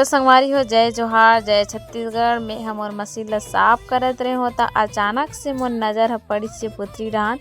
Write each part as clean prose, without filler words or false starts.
तो संगवारी हो जय जोहार जय छत्तीसगढ़ में हमर मशीन ला साफ करत रहे होता अचानक से मोर नज़र ह पड़ी से पुतरी डाहन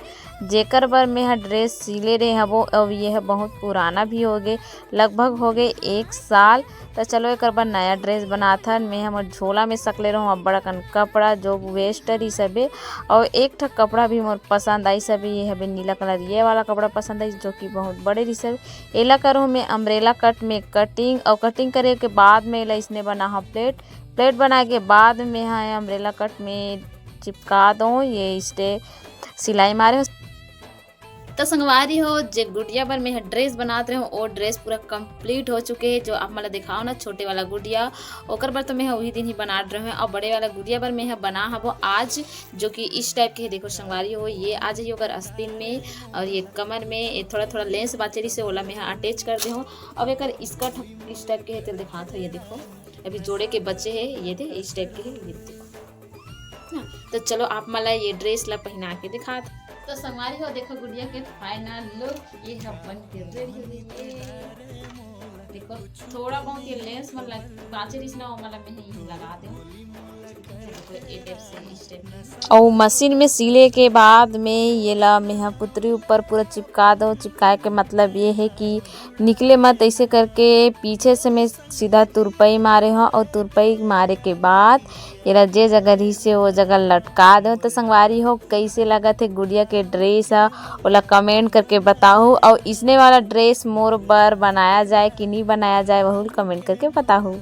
जेकर बर मैं ह ड्रेस सिले रहे हबो और यह बहुत पुराना भी हो गए लगभग हो गए 1 साल। तो चलो एक बार नया ड्रेस बनाथन मैं हमर झोला में सकले रहूँ अब बड़कन कपड़ा जो वेस्ट रही सबे और एक ठक कपड़ा भी मोर पसंद आई सबे ये हबे नीला कलर ये वाला कपड़ा पसंद आई जो कि बहुत बड़े रही सब एला करूँ मैं अम्ब्रेला कट में कटिंग और कटिंग करे के बाद में एला इसने बना हाँ प्लेट बना के बाद में हाँ अम्ब्रेला कट में चिपका दो ये इस्टे सिलाई मारे। तो संगवारी हो जे गुड़िया पर मैं ड्रेस बनाते रहे और ड्रेस पूरा कंप्लीट हो चुके हैं जो आप मतलब दिखाओ ना छोटे वाला गुड़िया ओकर पर तो मैं वही दिन ही बना रहे हैं और बड़े वाला गुड़िया पर मैं बना है वो आज जो कि इस टाइप के है। देखो संगवारी हो ये आज ही होकर आस्तीन में और ये कमर में ये थोड़ा थोड़ा लेंस बाचेरी से ओला मैं अटैच कर दे हूँ। अब एक स्कर्ट इस टाइप के है तो दिखा था ये देखो अभी जोड़े के बच्चे है ये थे इस टाइप के है ये देखो। तो चलो आप मला ये ड्रेस ला पहना के दिखा। तो संगवारी हो देखो गुड़िया के फाइनल लुक ये है बन के रेडी देखो थोड़ा बहुत ये लेंस मतलब बाचे रिसना मतलब मैं ही लगा दे और मशीन में सिले के बाद में ये ला मैं पुतरी ऊपर पूरा चिपका दो। चिपकाए के मतलब ये है कि निकले मत ऐसे करके पीछे से मैं सीधा तुरपई मारे हूँ और तुरपई मारे के बाद ये ला जे जगह रही से वो जगह लटका दो। तो संगवारी हो कैसे लगा थे गुड़िया के ड्रेस ओला कमेंट करके बताओ और इसने वाला ड्रेस मोर बर बनाया जाए कि नहीं बनाया जाए वह कमेंट करके बताओ।